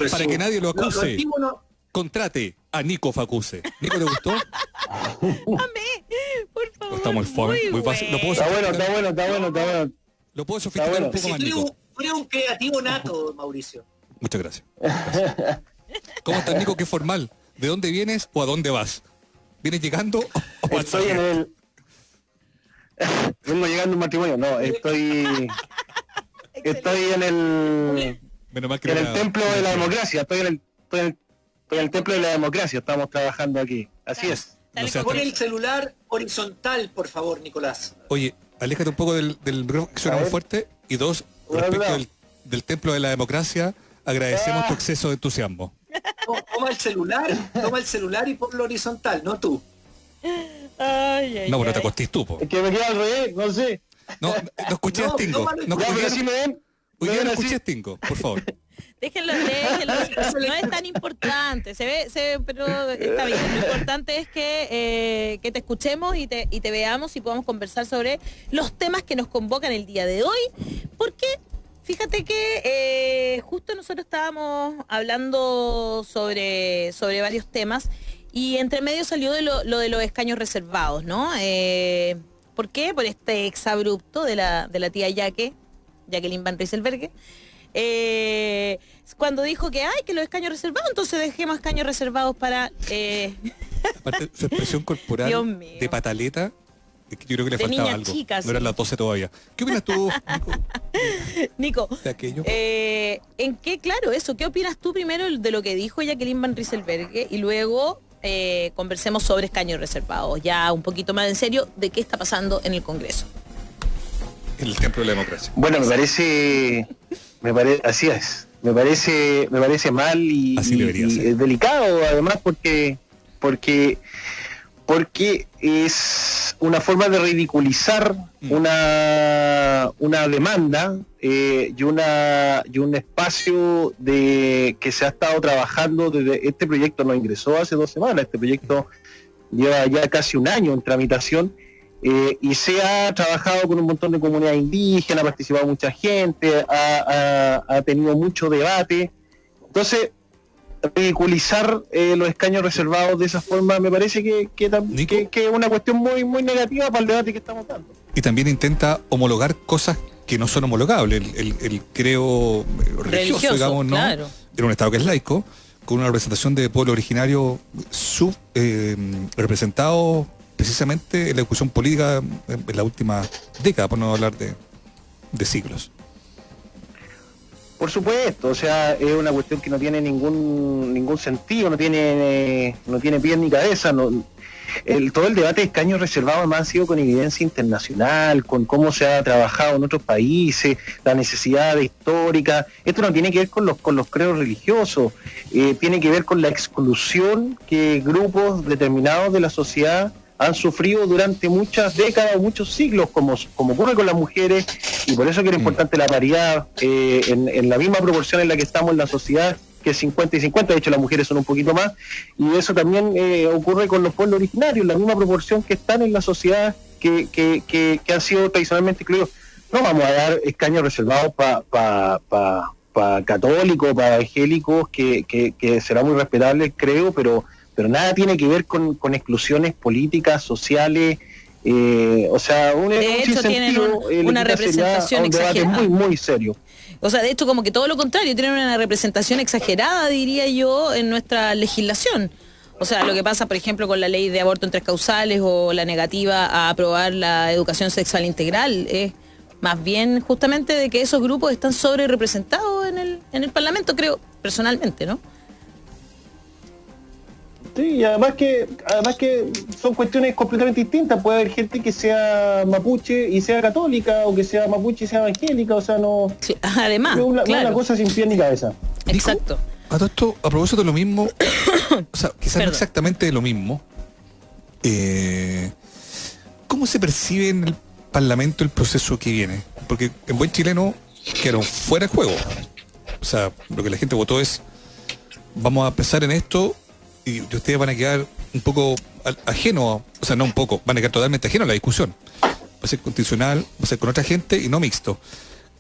para que nadie lo Lo acuse, antiguo no. contrate a Nico Facuse. ¿Nico te gustó? Amé, por favor. Está muy fome, muy fácil. Lo puedo Está bueno, sofisticar, está bueno, está bueno. lo puedo sofisticar un poco Si más, tú Nico. eres un creativo nato, Mauricio. Muchas gracias. Gracias. ¿Cómo estás, Nico? ¿Qué formal? ¿De dónde vienes o a dónde vas? ¿Vienes llegando o Estoy en pasajero? el... Vengo llegando a un matrimonio, no, estoy en el... Menos mal que En no el era- templo de la democracia, estoy en el templo de la democracia, estamos trabajando aquí, así es. No seas Pon tan- el celular horizontal, por favor, Nicolás. Oye, aléjate un poco del micrófono que suena A muy ver. fuerte. Y dos, Hola, respecto hola. del templo de la democracia, agradecemos tu exceso de entusiasmo. Toma el celular y ponlo horizontal, no tú. Ay, ay, No, bueno, te ay. acostís tú, po. Es que me queda al revés, no sé. No, no escuché a No, Stingo. tómalo y No, Ya, hoy pero día si me ven, hoy me día ven no así. escuché a Stingo, por favor. Déjenlo, chicos, no es tan importante, se ve, pero está bien. Lo importante es que te escuchemos y te veamos y podamos conversar sobre los temas que nos convocan el día de hoy, porque fíjate que justo nosotros estábamos hablando sobre varios temas y entre medio salió lo de los escaños reservados, ¿no? ¿Por qué? Por este exabrupto de la tía Jacqueline Van Rieselberghe. Cuando dijo que hay que los escaños reservados, entonces dejemos escaños reservados para Aparte, su expresión corporal Dios mío. de pataleta, es que yo creo que le De faltaba niña algo. chica, no sí. eran las 12 todavía. ¿Qué opinas tú, Nico, Nico. de aquello? ¿En qué, claro, eso? ¿Qué opinas tú primero de lo que dijo Jacqueline Van Rieselberghe y luego conversemos sobre escaños reservados, ya un poquito más en serio, de qué está pasando en el Congreso? En el templo de la democracia. Bueno, así es. Me parece mal y, Así debería ser. es delicado además porque es una forma de ridiculizar una demanda y un espacio que se ha estado trabajando desde este proyecto. No ingresó hace 2 semanas, este proyecto lleva ya casi un año en tramitación. Y se ha trabajado con un montón de comunidades indígenas, ha participado mucha gente, ha tenido mucho debate. Entonces, ridiculizar los escaños reservados de esa forma me parece que es una cuestión muy, muy negativa para el debate que estamos dando. Y también intenta homologar cosas que no son homologables. El creo religioso, digamos, ¿no? Claro. En un Estado que es laico, con una representación de pueblo originario representado precisamente en la discusión política en la última década, por no hablar de siglos. Por supuesto, o sea, es una cuestión que no tiene ningún sentido, no tiene pie ni cabeza. Todo el debate de escaños reservados además ha sido con evidencia internacional, con cómo se ha trabajado en otros países, la necesidad histórica. Esto no tiene que ver con los credos religiosos, tiene que ver con la exclusión que grupos determinados de la sociedad han sufrido durante muchas décadas o muchos siglos, como ocurre con las mujeres, y por eso que era importante la paridad en la misma proporción en la que estamos en la sociedad, que es 50 y 50, de hecho las mujeres son un poquito más, y eso también ocurre con los pueblos originarios, la misma proporción que están en la sociedad que han sido tradicionalmente excluidos. No vamos a dar escaños reservados para católicos, para evangélicos, que será muy respetable, creo, pero nada tiene que ver con exclusiones políticas, sociales, o sea, De hecho, tienen una representación un debate exagerada. muy, muy serio. O sea, de hecho, como que todo lo contrario, tienen una representación exagerada, diría yo, en nuestra legislación. O sea, lo que pasa, por ejemplo, con la ley de aborto en 3 causales o la negativa a aprobar la educación sexual integral, es más bien justamente de que esos grupos están sobre representados en el Parlamento, creo, personalmente, ¿no? Sí, y además que son cuestiones completamente distintas. Puede haber gente que sea mapuche y sea católica, o que sea mapuche y sea evangélica, o sea, no... Sí, además, es una claro. cosa sin pie ni cabeza. Exacto. A todo esto, a propósito de lo mismo, o sea, quizás no Perdón. exactamente de lo mismo, ¿cómo se percibe en el Parlamento el proceso que viene? Porque en buen chileno quedaron fuera de juego. O sea, lo que la gente votó es, vamos a pensar en esto y ustedes van a quedar un poco ajenos, o sea, no un poco, van a quedar totalmente ajenos a la discusión. Va a ser constitucional, va a ser con otra gente y no mixto.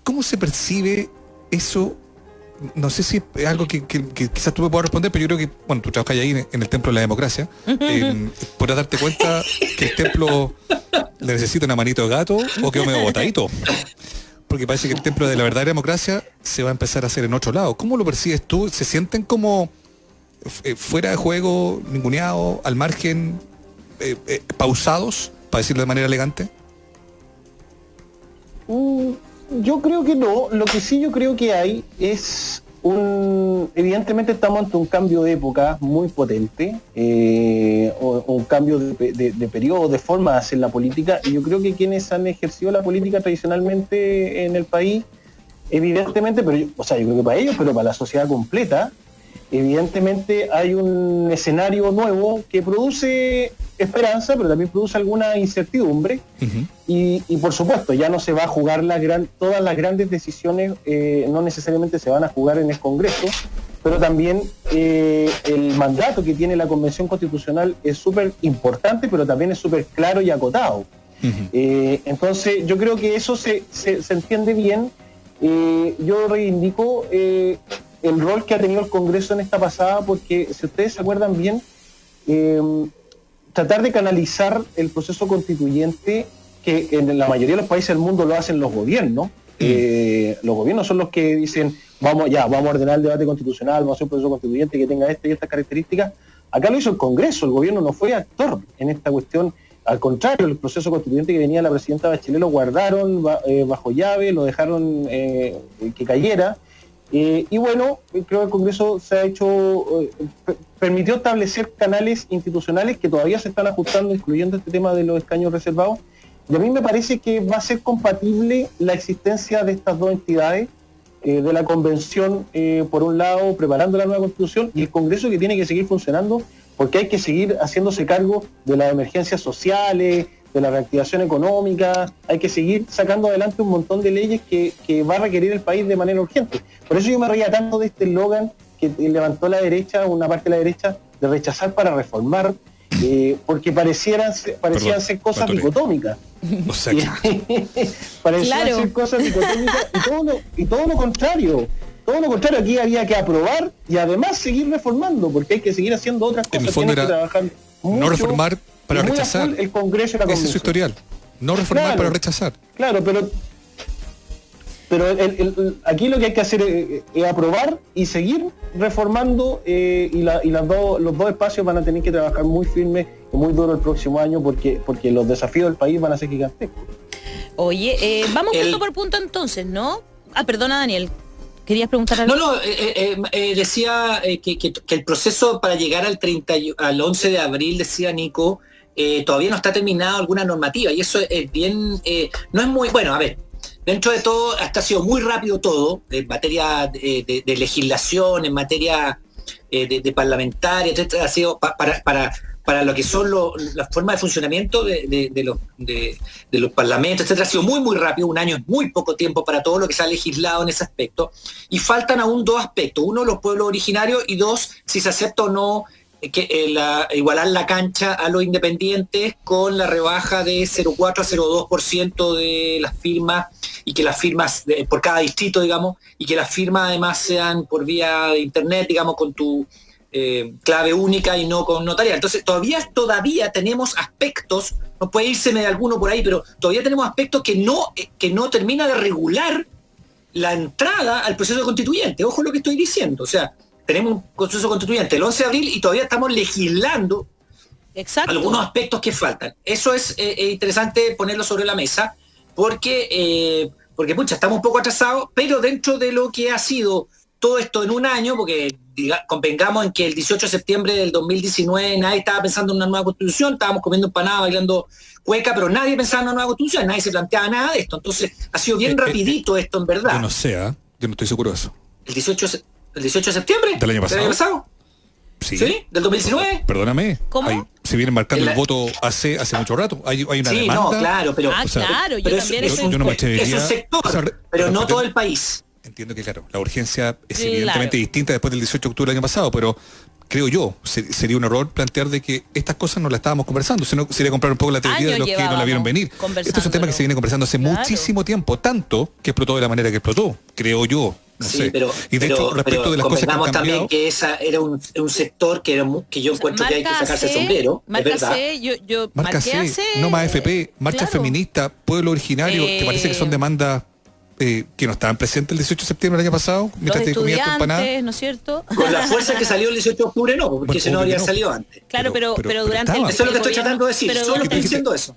¿Cómo se percibe eso no sé si es algo que quizás tú me puedas responder, pero yo creo que, bueno, tú trabajas ahí en el templo de la democracia, podrás darte cuenta que el templo le necesita una manito de gato o quedó medio botadito. Porque parece que el templo de la verdadera democracia se va a empezar a hacer en otro lado. ¿Cómo lo percibes tú? ¿Se sienten como fuera de juego, ninguneados, al margen, pausados, para decirlo de manera elegante? Yo creo que no. Lo que sí yo creo que hay es evidentemente estamos ante un cambio de época muy potente, o un cambio de periodo, de forma de hacer la política, y yo creo que quienes han ejercido la política tradicionalmente en el país, evidentemente, pero yo creo que para ellos, pero para la sociedad completa, evidentemente hay un escenario nuevo que produce esperanza, pero también produce alguna incertidumbre. Uh-huh. Y por supuesto, ya no se va a jugar todas las grandes decisiones, no necesariamente se van a jugar en el Congreso, pero también el mandato que tiene la Convención Constitucional es súper importante, pero también es súper claro y acotado. Uh-huh. Entonces, yo creo que eso se entiende bien. Yo reivindico el rol que ha tenido el Congreso en esta pasada, porque si ustedes se acuerdan bien, tratar de canalizar el proceso constituyente, que en la mayoría de los países del mundo lo hacen los gobiernos. Los gobiernos son los que dicen, vamos a ordenar el debate constitucional, vamos a hacer un proceso constituyente que tenga y estas características. Acá lo hizo el Congreso, el gobierno no fue actor en esta cuestión. Al contrario, el proceso constituyente que venía la presidenta Bachelet lo guardaron bajo llave, lo dejaron que cayera. Y bueno, creo que el Congreso se ha hecho, permitió establecer canales institucionales que todavía se están ajustando, incluyendo este tema de los escaños reservados. Y a mí me parece que va a ser compatible la existencia de estas dos entidades, de la Convención, por un lado, preparando la nueva Constitución, y el Congreso, que tiene que seguir funcionando, porque hay que seguir haciéndose cargo de las emergencias sociales, de la reactivación económica, hay que seguir sacando adelante un montón de leyes que va a requerir el país de manera urgente. Por eso yo me reía tanto de este eslogan que levantó la derecha, una parte de la derecha, de rechazar para reformar, porque parecían ser cosas dicotómicas. O sea, parecían ser cosas dicotómicas y todo lo contrario. Todo lo contrario, aquí había que aprobar y además seguir reformando, porque hay que seguir haciendo otras cosas. En el fondo era que trabajar mucho, no reformar para rechazar. El Congreso y la Convención. Ese es su historial. No reformar para rechazar. Claro, pero aquí lo que hay que hacer es aprobar y seguir reformando, y los dos espacios van a tener que trabajar muy firme y muy duro el próximo año, porque los desafíos del país van a ser gigantescos. Oye, vamos punto por punto entonces, ¿no? Perdona, Daniel. ¿Querías preguntar algo? No, decía que el proceso para llegar al 11 de abril, decía Nico, todavía no está terminada alguna normativa, y eso es bien, no es muy, bueno, a ver, dentro de todo, hasta ha sido muy rápido todo, en materia de legislación, en materia de parlamentaria, etcétera, ha sido para lo que son las formas de funcionamiento de los parlamentos, etcétera, ha sido muy, muy rápido. Un año es muy poco tiempo para todo lo que se ha legislado en ese aspecto. Y faltan aún dos aspectos. Uno, los pueblos originarios, y dos, si se acepta o no igualar la cancha a los independientes con la rebaja de 0,4 a 0,2% de las firmas, y que las firmas por cada distrito, digamos, y que las firmas además sean por vía de internet, digamos, con tu clave única y no con notarial. Entonces todavía tenemos aspectos, no puede írseme de alguno por ahí, pero todavía tenemos aspectos que no termina de regular la entrada al proceso constituyente. Ojo lo que estoy diciendo, o sea, tenemos un proceso constituyente el 11 de abril y todavía estamos legislando. Exacto. Algunos aspectos que faltan. Eso es interesante ponerlo sobre la mesa, porque estamos un poco atrasados, pero dentro de lo que ha sido todo esto en un año, porque convengamos en que el 18 de septiembre del 2019 nadie estaba pensando en una nueva constitución, estábamos comiendo empanada, bailando cueca, pero nadie pensaba en una nueva constitución, nadie se planteaba nada de esto. Entonces ha sido bien rapidito esto, en verdad. Yo no sé, yo no estoy seguro de eso. ¿El 18 de septiembre? ¿Del año pasado? Sí. ¿Del 2019? Perdóname. ¿Cómo? Se viene marcando el voto hace mucho rato. Hay una demanda. No, claro, pero... claro, yo también yo no me atrevería, es un sector, pero no todo el país. Entiendo que, claro, la urgencia es evidentemente distinta después del 18 de octubre del año pasado, pero creo yo, sería un error plantear de que estas cosas no las estábamos conversando, sino sería comprar un poco la teoría de los que no la vieron venir. Este es un tema que se viene conversando hace muchísimo tiempo, tanto que explotó de la manera que explotó, creo yo. No sé. Y de hecho, respecto de las cosas que han cambiado, también que esa era un sector que yo encuentro que hay que sacarse el sombrero, es verdad. Marca C, no más FP, marcha feminista, pueblo originario, ¿te parece que son demandas que no estaban presentes el 18 de septiembre del año pasado? Los estudiantes, ¿no es cierto? Con la fuerza que salió el 18 de octubre no, porque si no habría salido antes. Claro, pero durante eso es lo que estoy tratando de decir, solo estoy diciendo eso.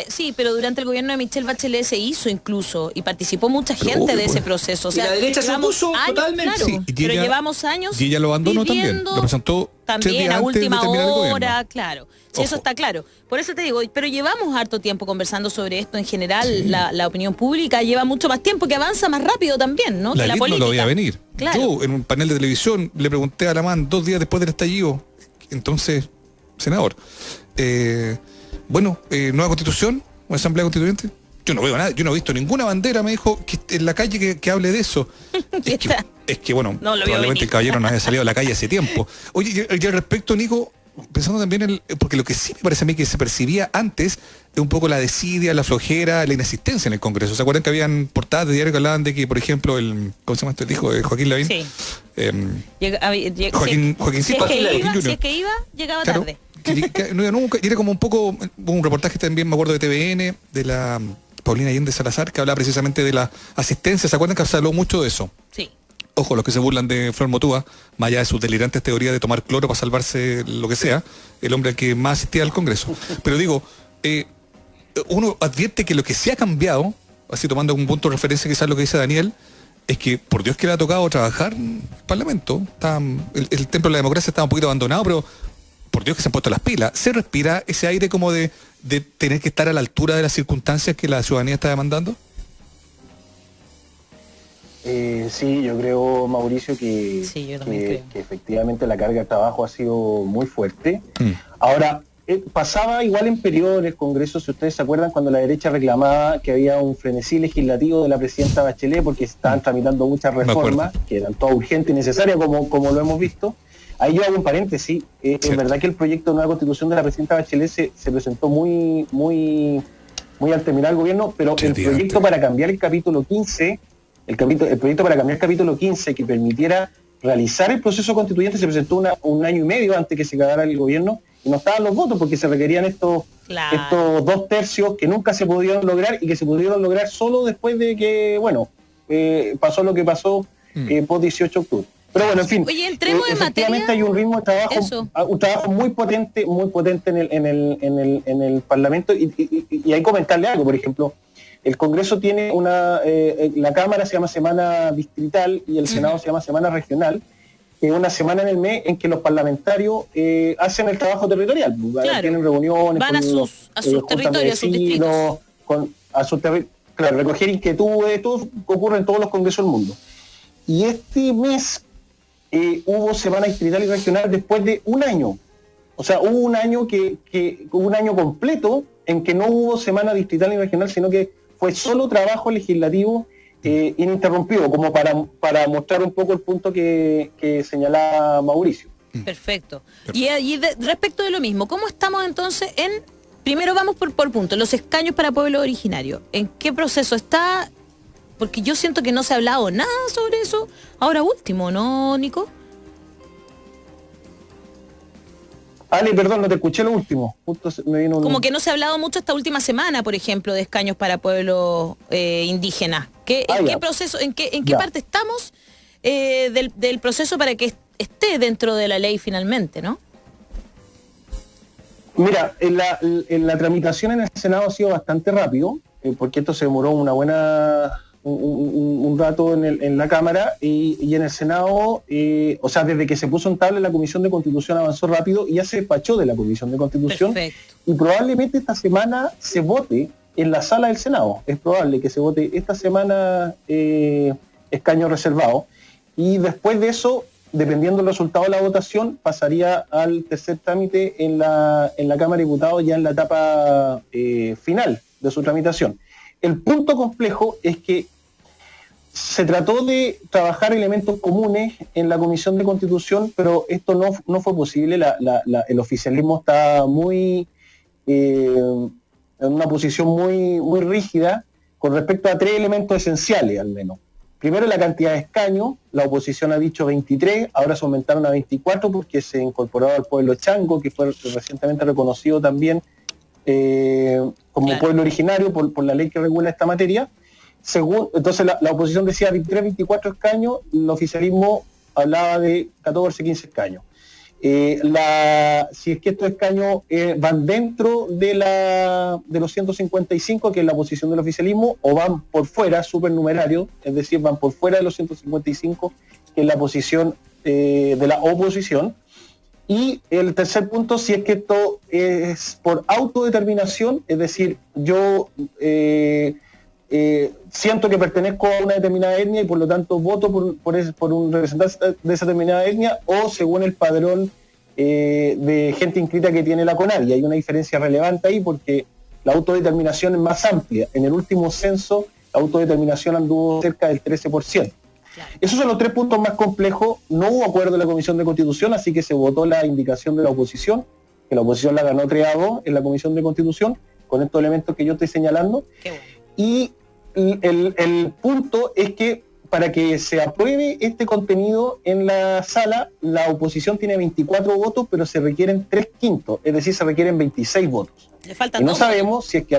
Sí, pero durante el gobierno de Michelle Bachelet se hizo incluso, y participó mucha gente de ese proceso. O sea, y la derecha se opuso totalmente. Claro, sí, pero llevamos años. Y ella lo abandonó también, lo presentó también a última hora, claro. Sí, eso está claro. Por eso te digo, pero llevamos harto tiempo conversando sobre esto en general, la opinión pública lleva mucho más tiempo, que avanza más rápido también, ¿no? La política. No lo veía venir. Claro. Yo en un panel de televisión le pregunté a Alamán 2 días después del estallido, entonces, senador, nueva constitución, una asamblea constituyente. Yo no veo nada, yo no he visto ninguna bandera, me dijo, que en la calle que hable de eso. es que probablemente el caballero no haya salido a la calle hace tiempo. Oye, y al respecto, Nico, pensando también porque lo que sí me parece a mí que se percibía antes es un poco la desidia, la flojera, la inasistencia en el Congreso. ¿Se acuerdan que habían portadas de diario que hablaban de que, por ejemplo, ¿cómo se llama este hijo de Joaquín Lavín? Sí. Joaquíncito. Si es que iba, llegaba tarde. No iba nunca, y era como un poco un reportaje también, me acuerdo, de TVN, de la Paulina Allende Salazar, que hablaba precisamente de la asistencia. ¿Se acuerdan que se habló mucho de eso? Sí. Ojo, los que se burlan de Flor Motúa, más allá de sus delirantes teorías de tomar cloro para salvarse lo que sea, el hombre al que más asistía al Congreso. Pero digo, uno advierte que lo que se ha cambiado, así tomando como punto de referencia quizás lo que dice Daniel, es que por Dios que le ha tocado trabajar en el Parlamento. El templo de la democracia está un poquito abandonado, pero por Dios que se han puesto las pilas. Se respira ese aire como de tener que estar a la altura de las circunstancias que la ciudadanía está demandando. Sí, yo creo, Mauricio, que efectivamente la carga de trabajo ha sido muy fuerte. Ahora, pasaba igual en periodo en el Congreso, si ustedes se acuerdan, cuando la derecha reclamaba que había un frenesí legislativo de la presidenta Bachelet porque estaban tramitando muchas reformas que eran todas urgentes y necesarias, como lo hemos visto. Ahí yo hago un paréntesis. Es verdad que el proyecto de nueva constitución de la presidenta Bachelet se presentó muy al terminar el gobierno, pero el proyecto para cambiar el capítulo 15, el proyecto para cambiar el capítulo 15 que permitiera realizar el proceso constituyente se presentó un año y medio antes que se acabara el gobierno y no estaban los votos porque se requerían estos 2/3 que nunca se pudieron lograr y que se pudieron lograr solo después de que, pasó lo que pasó post 18 de octubre. Pero bueno, en fin, efectivamente hay un ritmo de trabajo muy potente en el Parlamento y hay que comentarle algo. Por ejemplo, el Congreso tiene la Cámara se llama Semana Distrital y el Senado se llama Semana Regional, que es una semana en el mes en que los parlamentarios hacen el trabajo territorial. Claro. Tienen reuniones, van a sus territorios, a sus distritos. Recoger inquietudes, todo ocurre en todos los congresos del mundo. Y este mes hubo semana distrital y regional después de un año. O sea, hubo un año un año completo en que no hubo semana distrital y regional, sino que fue solo trabajo legislativo ininterrumpido, como para mostrar un poco el punto que señalaba Mauricio. Perfecto. Y respecto de lo mismo, ¿cómo estamos entonces primero vamos por punto, los escaños para pueblo originario? ¿En qué proceso está? Porque yo siento que no se ha hablado nada sobre eso ahora último, ¿no, Nico? Ale, perdón, no te escuché lo último. Justo me vino Como que no se ha hablado mucho esta última semana, por ejemplo, de escaños para pueblos indígenas. ¿En qué proceso, en qué parte estamos del proceso para que esté dentro de la ley finalmente, no? Mira, en la tramitación en el Senado ha sido bastante rápido, porque esto se demoró un rato en la Cámara y en el Senado, desde que se puso en tabla la Comisión de Constitución avanzó rápido y ya se despachó de la Comisión de Constitución. Perfecto. Y probablemente esta semana se vote en la sala del Senado. Es probable que se vote esta semana escaño reservado y después de eso, dependiendo del resultado de la votación, pasaría al tercer trámite en la Cámara de Diputados ya en la etapa final de su tramitación. El punto complejo es que se trató de trabajar elementos comunes en la Comisión de Constitución, pero esto no fue posible. El oficialismo está muy en una posición muy rígida con respecto a 3 elementos esenciales, al menos. Primero, la cantidad de escaños. La oposición ha dicho 23, ahora se aumentaron a 24 porque se incorporó al pueblo chango, que fue recientemente reconocido también como pueblo originario por la ley que regula esta materia. Entonces la oposición decía 23, 24 escaños, el oficialismo hablaba de 14, 15 escaños. Si es que estos escaños van dentro de los 155, que es la posición del oficialismo, o van por fuera, supernumerario, es decir, van por fuera de los 155, que es la posición de la oposición. Y el tercer punto, si es que esto es por autodeterminación, es decir, yo siento que pertenezco a una determinada etnia y por lo tanto voto por un representante de esa determinada etnia, o según el padrón de gente inscrita que tiene la CONADI. Hay una diferencia relevante ahí porque la autodeterminación es más amplia. En el último censo, la autodeterminación anduvo cerca del 13%. Claro. Esos son los 3 puntos más complejos. No hubo acuerdo en la Comisión de Constitución, así que se votó la indicación de la oposición, que la oposición la ganó 3-2 en la Comisión de Constitución, con estos elementos que yo estoy señalando. Qué bueno. Y el punto es que para que se apruebe este contenido en la sala, la oposición tiene 24 votos, pero se requieren 3/5, es decir, se requieren 26 votos. Le faltan y no sabemos si es que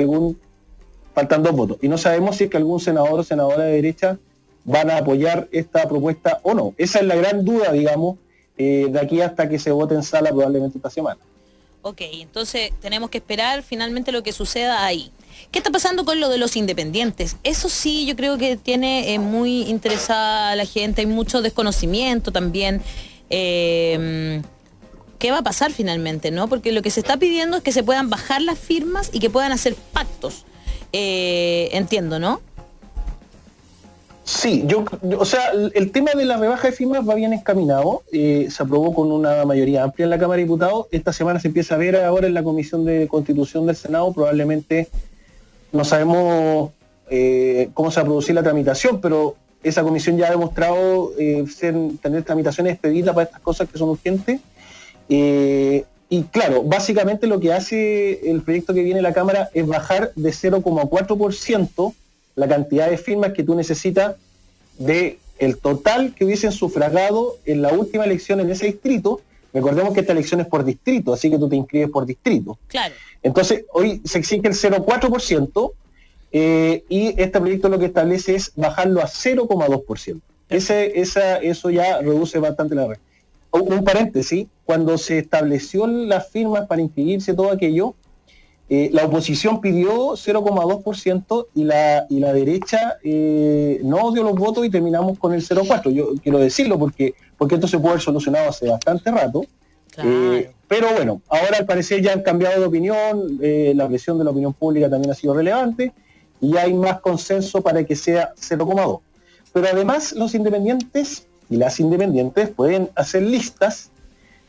faltan 2 votos, y no sabemos si es que algún senador o senadora de derecha van a apoyar esta propuesta o no. Esa es la gran duda, digamos, de aquí hasta que se vote en sala probablemente esta semana. Ok, entonces tenemos que esperar finalmente lo que suceda ahí. ¿Qué está pasando con lo de los independientes? Eso sí, yo creo que tiene muy interesada a la gente, hay mucho desconocimiento también. ¿Qué va a pasar finalmente, no? Porque lo que se está pidiendo es que se puedan bajar las firmas y que puedan hacer pactos. Entiendo, ¿no? Sí, o sea, el tema de la rebaja de firmas va bien encaminado, se aprobó con una mayoría amplia en la Cámara de Diputados. Esta semana se empieza a ver ahora en la Comisión de Constitución del Senado. Probablemente no sabemos cómo se va a producir la tramitación, pero esa comisión ya ha demostrado tener tramitaciones expeditas para estas cosas que son urgentes. Y claro, básicamente lo que hace el proyecto que viene a la Cámara es bajar de 0,4% la cantidad de firmas que tú necesitas de el total que hubiesen sufragado en la última elección en ese distrito. Recordemos que esta elección es por distrito, así que tú te inscribes por distrito. Claro. Entonces, hoy se exige el 0,4%, y este proyecto lo que establece es bajarlo a 0,2%. Eso ya reduce bastante la red. Un paréntesis, cuando se estableció las firmas para inscribirse, todo aquello, la oposición pidió 0,2% y la derecha no dio los votos y terminamos con el 0,4%. Yo quiero decirlo porque esto se puede haber solucionado hace bastante rato. Claro. Pero bueno, ahora al parecer ya han cambiado de opinión, la presión de la opinión pública también ha sido relevante y hay más consenso para que sea 0,2%. Pero además los independientes y las independientes pueden hacer listas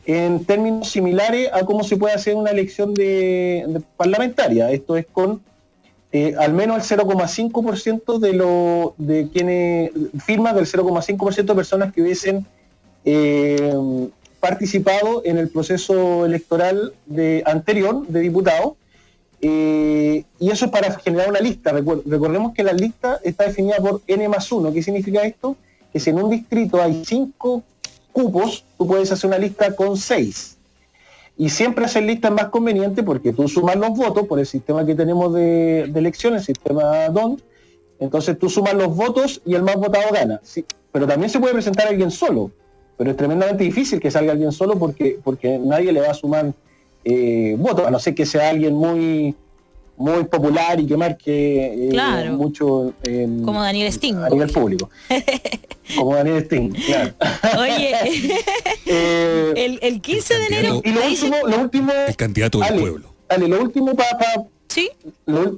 en términos similares a cómo se puede hacer una elección de parlamentaria. Esto es con al menos el 0,5% de quienes firmas, del 0,5% de personas que hubiesen participado en el proceso electoral anterior de diputados, y eso es para generar una lista. Recordemos que la lista está definida por N+1. ¿Qué significa esto? Que si en un distrito hay 5 cupos, tú puedes hacer una lista con 6. Y siempre hacer lista es más conveniente porque tú sumas los votos por el sistema que tenemos de elección, el sistema DON. Entonces tú sumas los votos y el más votado gana. Sí, pero también se puede presentar alguien solo, pero es tremendamente difícil que salga alguien solo porque nadie le va a sumar votos, a no ser que sea alguien muy popular y que marque claro, mucho como Daniel Sting a nivel público. Como Daniel Sting, claro. Oye, el 15 de enero. Y lo último el candidato del pueblo. Dale, lo último ¿sí?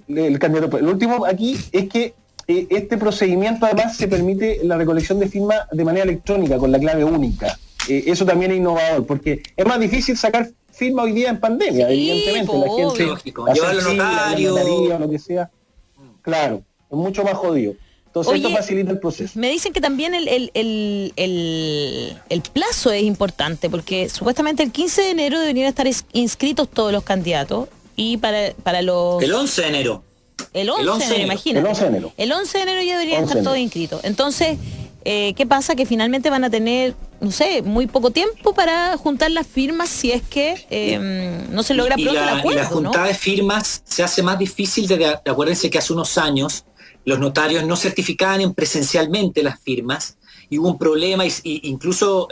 El candidato. Lo último aquí es que este procedimiento además se permite la recolección de firmas de manera electrónica con la clave única. Eso también es innovador, porque es más difícil sacar firma hoy día en pandemia, sí, evidentemente. La gente llevarlo al notario, o lo que sea. Claro, es mucho más jodido. Entonces Oye, esto facilita el proceso. Me dicen que también el plazo es importante, porque supuestamente el 15 de enero deberían estar inscritos todos los candidatos, y para los... El 11 de enero. El 11 de enero, imagínate. El 11 de enero. El 11 de enero ya deberían estar todos inscritos. Entonces, ¿qué pasa? Que finalmente van a tener, no sé, muy poco tiempo para juntar las firmas si es que no se logra pronto el acuerdo, y la juntada ¿no? de firmas se hace más difícil acuérdense que hace unos años los notarios no certificaban presencialmente las firmas, y hubo un problema, y incluso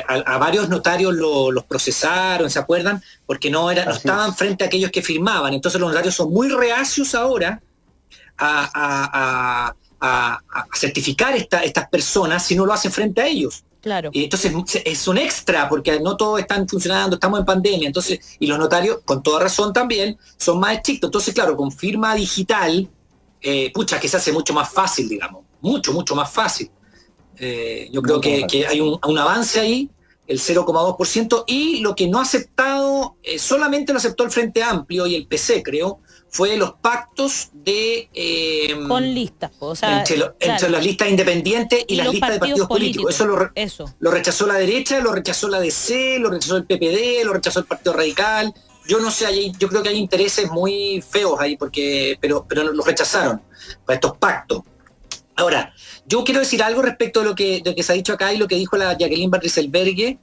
a varios notarios los procesaron, ¿se acuerdan? Porque no estaban frente a aquellos que firmaban. Entonces los notarios son muy reacios ahora a certificar estas personas si no lo hacen frente a ellos. Claro. Y entonces es un extra, porque no todos están funcionando, estamos en pandemia, entonces, y los notarios, con toda razón también, son más estrictos. Entonces, claro, con firma digital, que se hace mucho más fácil, digamos, mucho más fácil. Yo creo que hay un avance ahí, el 0,2%, y lo que no ha aceptado, solamente lo aceptó el Frente Amplio y el PC, creo, fue los pactos de... con listas, o sea, entre las listas independientes y las listas de partidos políticos. Eso lo rechazó la derecha, lo rechazó la DC, lo rechazó el PPD, lo rechazó el Partido Radical. Yo no sé, yo creo que hay intereses muy feos ahí, pero los rechazaron para estos pactos. Ahora, yo quiero decir algo respecto de lo que se ha dicho acá y lo que dijo la Jacqueline Van Rysselberghe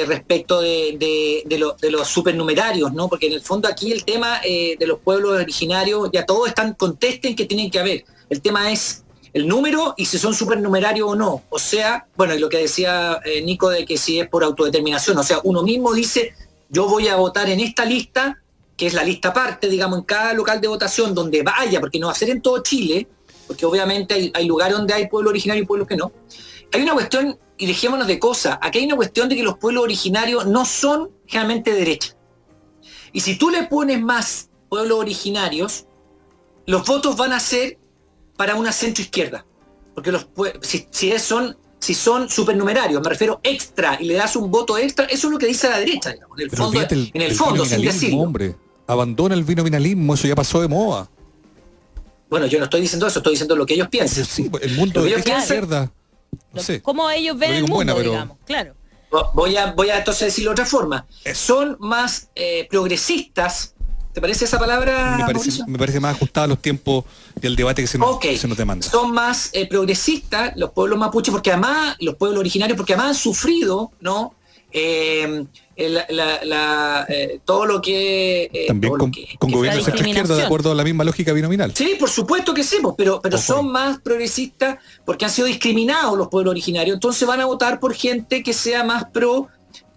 respecto de los supernumerarios, ¿no? Porque en el fondo aquí el tema de los pueblos originarios, ya todos contesten que tienen que haber. El tema es el número y si son supernumerarios o no. O sea, bueno, y lo que decía Nico de que si es por autodeterminación, o sea, uno mismo dice, yo voy a votar en esta lista, que es la lista aparte, digamos, en cada local de votación donde vaya, porque no va a ser en todo Chile, porque obviamente hay lugares donde hay pueblo originario y pueblos que no. Hay una cuestión, y dejémonos de cosas, aquí hay una cuestión de que los pueblos originarios no son generalmente de derecha. Y si tú le pones más pueblos originarios, los votos van a ser para una centroizquierda. Porque si son supernumerarios, me refiero extra, y le das un voto extra, eso es lo que dice la derecha, digamos, en el fondo, sin decirlo. Hombre, abandona el binominalismo, eso ya pasó de moda. Bueno, yo no estoy diciendo eso, estoy diciendo lo que ellos piensan. Sí, el mundo de izquierda. No sé. Cómo ellos ven el mundo, digamos, claro. Voy a entonces decirlo de otra forma. Son más progresistas. ¿Te parece esa palabra, Mauricio? Me parece más ajustada a los tiempos y al debate que se nos demanda. Son más progresistas los pueblos mapuches, porque además, los pueblos originarios, porque además han sufrido, ¿no? Todo lo que... También con gobiernos centro-izquierda, de acuerdo a la misma lógica binominal. Sí, por supuesto que sí, pero son más progresistas porque han sido discriminados los pueblos originarios, entonces van a votar por gente que sea más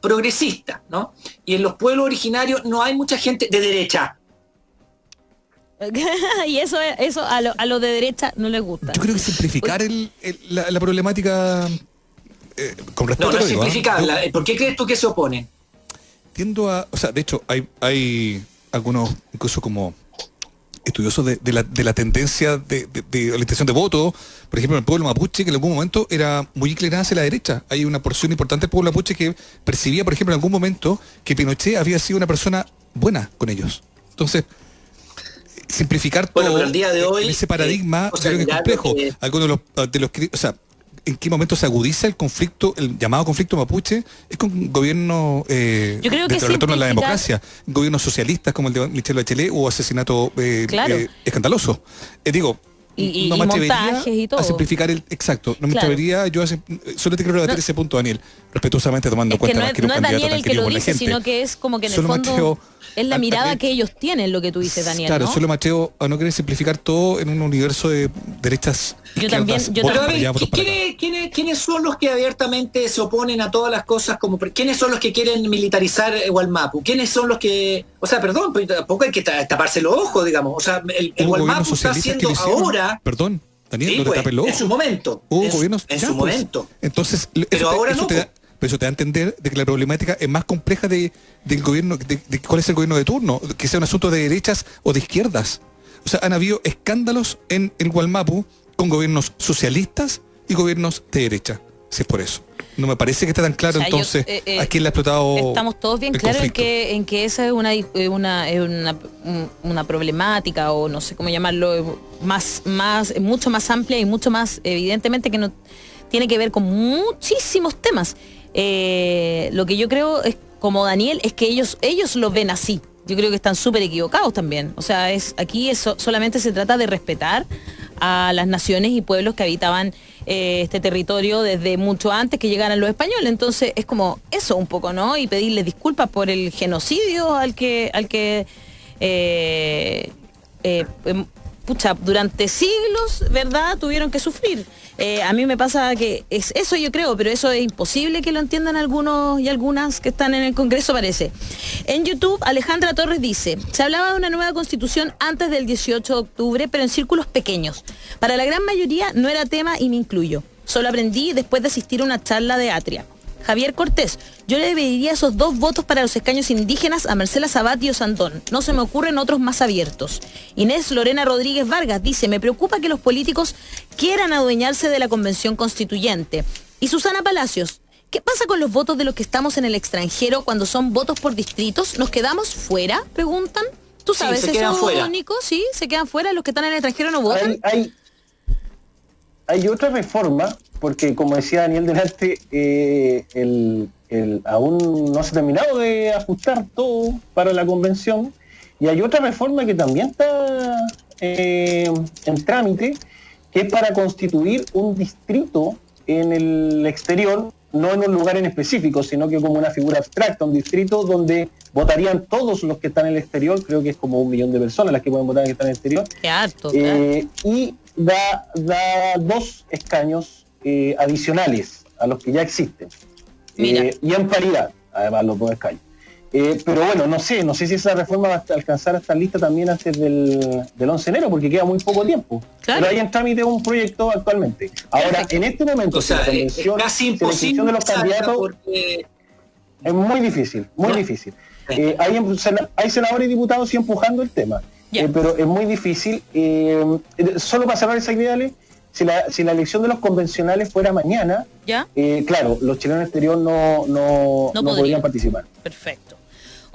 progresista, ¿no? Y en los pueblos originarios no hay mucha gente de derecha. Y eso a los de derecha no les gusta. Yo creo que simplificar la problemática... con respecto no es simplificarla. ¿Por qué crees tú que se oponen? Tiendo a... O sea, de hecho, hay algunos, incluso como estudiosos de la tendencia de la intención de voto, por ejemplo, en el pueblo mapuche, que en algún momento era muy inclinada hacia la derecha. Hay una porción importante del pueblo mapuche que percibía, por ejemplo, en algún momento, que Pinochet había sido una persona buena con ellos. Entonces, simplificar todo pero el día de hoy, en ese paradigma, creo que es complejo. Algunos de los o sea, ¿en qué momento se agudiza el conflicto, el llamado conflicto mapuche? Es con gobierno yo creo que de retorno a la democracia, gobiernos socialistas como el de Michelle Bachelet o asesinato escandaloso. Y no me atrevería y todo. a simplificar no me atrevería yo solo te quiero rebatir ese punto, Daniel, respetuosamente tomando en cuenta que no es Daniel el que lo dice, sino que es como que en el fondo es la mirada que ellos tienen, lo que tú dices, Daniel. Claro, ¿no? solo Mateo a no querer simplificar todo en un universo de derechas. Yo también. ¿Quiénes son los que abiertamente se oponen a todas las cosas? ¿Quiénes son los que quieren militarizar Gualmapu? ¿Quiénes son los que... O sea, perdón, pero tampoco hay que taparse los ojos, digamos. O sea, el Gualmapu está haciendo ahora... Perdón, Daniel, sí, no te tapes los ojos. En su momento. Hubo gobiernos... En su momento. Entonces, pero ahora no. Pero eso te da a entender de que la problemática es más compleja del gobierno, de cuál es el gobierno de turno, que sea un asunto de derechas o de izquierdas. O sea, han habido escándalos en el Gualmapu con gobiernos socialistas y gobiernos de derecha, si es por eso. No me parece que esté tan claro, O sea, entonces, a quién le ha explotado. Estamos todos bien el claros conflicto. en que esa es una problemática, o no sé cómo llamarlo, mucho más amplia y mucho más evidentemente que no tiene que ver con muchísimos temas. Lo que yo creo es, como Daniel, es que ellos lo ven así. Yo creo que están súper equivocados también. O sea, aquí solamente se trata de respetar a las naciones y pueblos que habitaban este territorio desde mucho antes que llegaran los españoles. Entonces es como eso un poco, ¿no? Y pedirles disculpas por el genocidio al que durante siglos, ¿verdad?, tuvieron que sufrir. A mí me pasa que es eso, yo creo, pero eso es imposible que lo entiendan algunos y algunas que están en el Congreso, parece. En YouTube, Alejandra Torres dice: se hablaba de una nueva constitución antes del 18 de octubre, pero en círculos pequeños. Para la gran mayoría no era tema y me incluyo. Solo aprendí después de asistir a una charla de Atria. Javier Cortés: yo le pediría esos 2 votos para los escaños indígenas a Marcela Sabat y Osandón. No se me ocurren otros más abiertos. Inés Lorena Rodríguez Vargas dice: me preocupa que los políticos quieran adueñarse de la convención constituyente. Y Susana Palacios: ¿qué pasa con los votos de los que estamos en el extranjero cuando son votos por distritos? ¿Nos quedamos fuera?, preguntan. ¿Tú sabes se quedan eso, fuera. Nico? Sí, se quedan fuera, los que están en el extranjero no votan. Hay otra reforma, porque como decía Daniel delante, aún no se ha terminado de ajustar todo para la convención, y hay otra reforma que también está en trámite, que es para constituir un distrito en el exterior, no en un lugar en específico, sino que como una figura abstracta, un distrito donde votarían todos los que están en el exterior. Creo que es como 1 millón de personas las que pueden votar que están en el exterior. Qué harto, Y da 2 escaños adicionales a los que ya existen. Mira. Y en paridad, además, los 2 escaños. Pero bueno, no sé si esa reforma va a alcanzar a estar lista también antes del 11 de enero, porque queda muy poco tiempo. Claro. Pero hay en trámite un proyecto actualmente. Ahora, Perfecto. en este momento, O sea, la convención, es casi la elección imposible de los candidatos porque... es muy difícil, muy No. difícil. Hay senadores y diputados sí empujando el tema, Ya. pero es muy difícil. Solo para cerrar esa idea, Ale, si la elección de los convencionales fuera mañana, ¿Ya? claro, los chilenos exterior no podrían participar. Perfecto.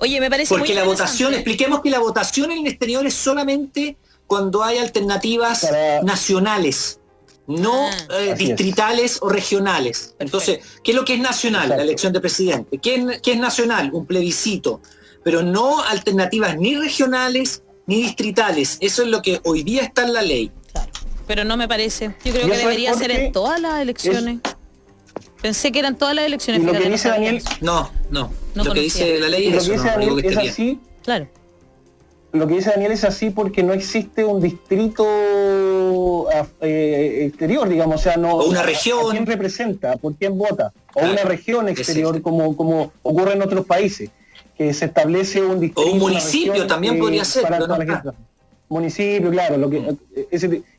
Oye, me parece Porque muy la interesante. votación, expliquemos que la votación en el exterior es solamente cuando hay alternativas nacionales, no distritales o regionales. Entonces, ¿qué es lo que es nacional? Exacto. La elección de presidente. ¿Qué es nacional? Un plebiscito. Pero no alternativas ni regionales ni distritales. Eso es lo que hoy día está en la ley. Claro, pero no me parece. Yo creo Y que eso debería es ser porque en todas las elecciones. Pensé que eran todas las elecciones. Y lo que fíjate, dice no sabía Daniel, eso. No. No Lo que conocía. dice la ley y lo es que eso. dice No, digo Daniel que es esté bien. así. Claro. Lo que dice Daniel es así porque no existe un distrito exterior, digamos, o sea, no. O una región. ¿A quién representa? ¿Por quién vota? O Claro, una región exterior, exacto. como ocurre en otros países, que se establece un distrito. O un una municipio región, también podría ser, para pero toda no la está. gente. Municipio, claro,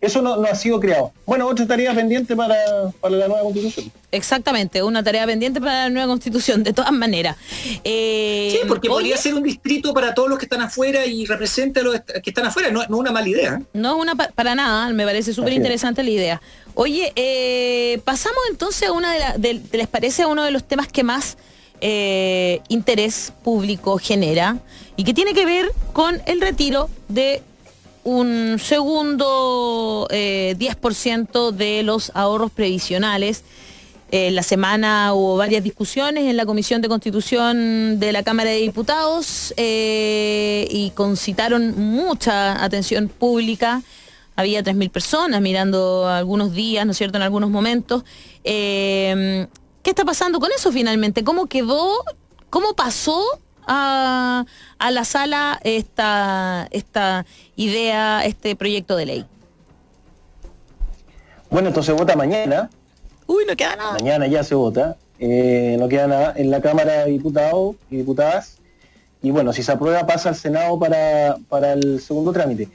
eso no ha sido creado. Bueno, otra tarea pendiente para la nueva constitución. Exactamente, una tarea pendiente para la nueva constitución, de todas maneras. Sí, porque podría ser un distrito para todos los que están afuera y represente a los que están afuera. No es una mala idea. No es una para nada, me parece súper interesante la idea. Oye, pasamos entonces a una ¿les parece a uno de los temas que más interés público genera y que tiene que ver con el retiro de un segundo 10% de los ahorros previsionales? La semana hubo varias discusiones en la Comisión de Constitución de la Cámara de Diputados y concitaron mucha atención pública. Había 3.000 personas mirando algunos días, ¿no es cierto?, en algunos momentos. ¿Qué está pasando con eso finalmente? ¿Cómo quedó? ¿Cómo pasó a la sala esta idea, este proyecto de ley? Bueno, entonces vota mañana. Uy, no queda nada. Mañana ya se vota. No queda nada en la Cámara de Diputados y Diputadas. Y bueno, si se aprueba pasa al Senado para el segundo trámite.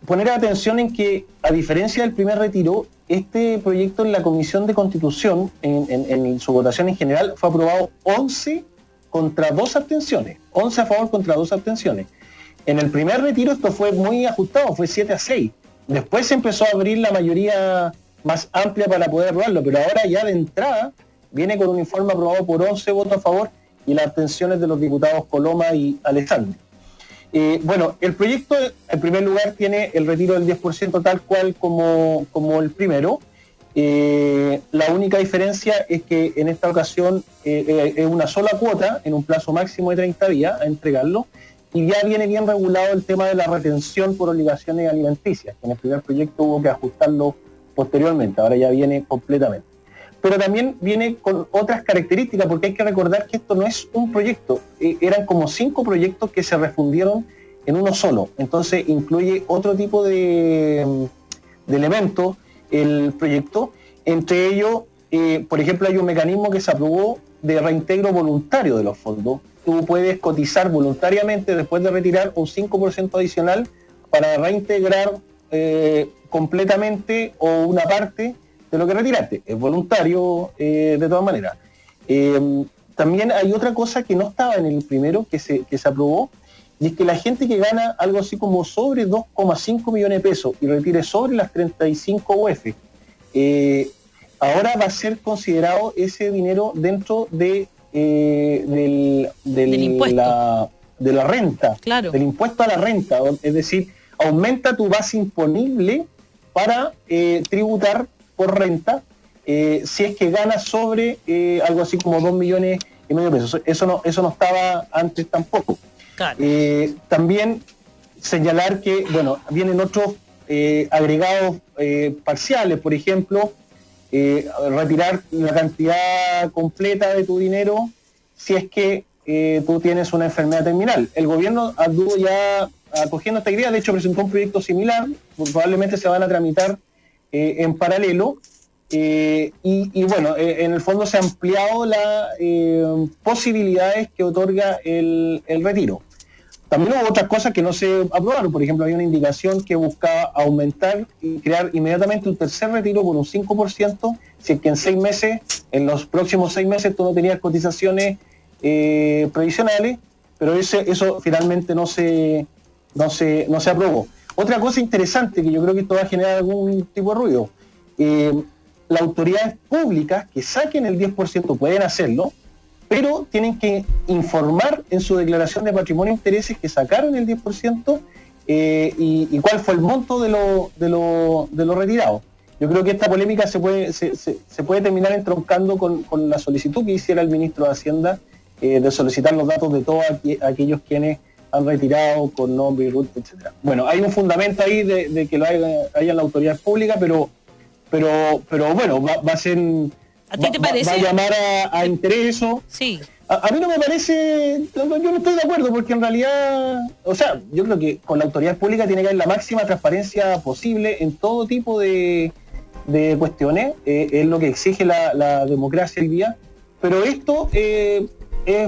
Poner atención en que, a diferencia del primer retiro, este proyecto en la Comisión de Constitución, en su votación en general, fue aprobado 11 contra 2 abstenciones. 11 a favor contra 2 abstenciones. En el primer retiro esto fue muy ajustado, fue 7-6. Después se empezó a abrir la mayoría más amplia para poder aprobarlo, pero ahora ya de entrada viene con un informe aprobado por 11 votos a favor y las abstenciones de los diputados Coloma y Alessandri. Bueno, el proyecto en primer lugar tiene el retiro del 10% tal cual como el primero. La única diferencia es que en esta ocasión es una sola cuota en un plazo máximo de 30 días a entregarlo, y ya viene bien regulado el tema de la retención por obligaciones alimenticias, que en el primer proyecto hubo que ajustarlo posteriormente, ahora ya viene completamente. Pero también viene con otras características, porque hay que recordar que esto no es un proyecto, eran como 5 proyectos que se refundieron en uno solo, entonces incluye otro tipo de elementos el proyecto, entre ellos, por ejemplo, hay un mecanismo que se aprobó de reintegro voluntario de los fondos. Tú puedes cotizar voluntariamente después de retirar un 5% adicional para reintegrar completamente o una parte de lo que retiraste. Es voluntario de todas maneras. También hay otra cosa que no estaba en el primero que se aprobó, y es que la gente que gana algo así como sobre 2,5 millones de pesos y retire sobre las 35 UF, ahora va a ser considerado ese dinero dentro de del impuesto. De la renta, claro, del impuesto a la renta, es decir, aumenta tu base imponible para tributar por renta si es que ganas sobre algo así como 2,5 millones de pesos. Eso no estaba antes tampoco. Claro. También señalar que, bueno, vienen otros agregados parciales, por ejemplo, retirar la cantidad completa de tu dinero si es que tú tienes una enfermedad terminal. El gobierno anduvo ya acogiendo esta idea, de hecho presentó un proyecto similar, probablemente se van a tramitar en paralelo, y bueno, en el fondo se ha ampliado las posibilidades que otorga el retiro. También hubo otras cosas que no se aprobaron. Por ejemplo, había una indicación que buscaba aumentar y crear inmediatamente un tercer retiro por un 5%, si es que en los próximos 6 meses tú no tenías cotizaciones previsionales, pero eso finalmente no se aprobó. Otra cosa interesante, que yo creo que esto va a generar algún tipo de ruido, las autoridades públicas que saquen el 10% pueden hacerlo, pero tienen que informar en su declaración de patrimonio e intereses que sacaron el 10% y cuál fue el monto de lo retirado. Yo creo que esta polémica se puede terminar entroncando con la solicitud que hiciera el ministro de Hacienda de solicitar los datos de todos aquellos quienes han retirado con nombre y RUT, etc. Bueno, hay un fundamento ahí de que lo hayan las autoridades públicas, pero bueno, va a ser... ¿A ti te parece? Va a llamar a interés eso. Sí. A mí no me parece, yo no estoy de acuerdo, porque en realidad, o sea, yo creo que con la autoridad pública tiene que haber la máxima transparencia posible en todo tipo de cuestiones, es lo que exige la democracia hoy día, pero esto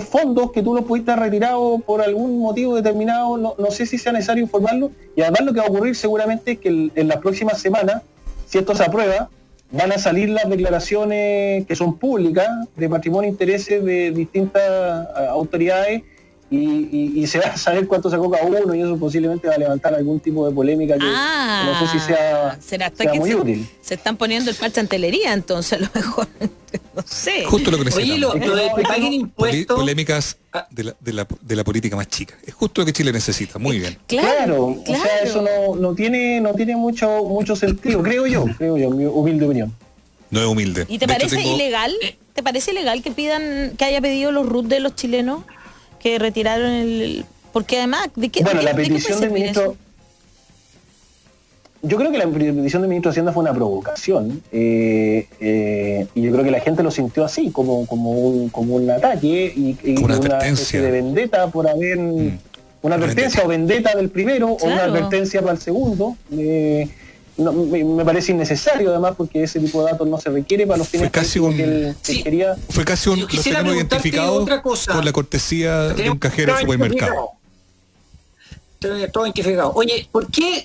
fondos que tú los pudiste haber retirado por algún motivo determinado, no sé si sea necesario informarlo, y además lo que va a ocurrir seguramente es que en las próximas semanas, si esto se aprueba, van a salir las declaraciones que son públicas de patrimonio e intereses de distintas autoridades y se va a saber cuánto sacó cada uno, y eso posiblemente va a levantar algún tipo de polémica que no sé si sea muy útil. Se están poniendo el parche en telería, entonces a lo mejor, no sé. Justo lo que necesitamos. Oye, lo de que paguen impuestos... Polémicas de la política más chica. Es justo lo que Chile necesita. Muy bien. Claro. O sea, eso no tiene mucho sentido, creo yo, mi humilde opinión. No es humilde. ¿Y te parece ilegal? ¿Te parece ilegal que haya pedido los RUT de los chilenos que retiraron porque además la petición del ministro, yo creo que la petición del ministro de Hacienda fue una provocación, y yo creo que la gente lo sintió así, como un ataque y una especie de vendetta por haber una advertencia o vendetta del primero, claro, o una advertencia para el segundo. Me parece innecesario, además, porque ese tipo de datos no se requiere para los fines que él quería. Fue casi los tenemos identificados por la cortesía de un cajero de supermercado. Todo identificado. Oye, ¿por qué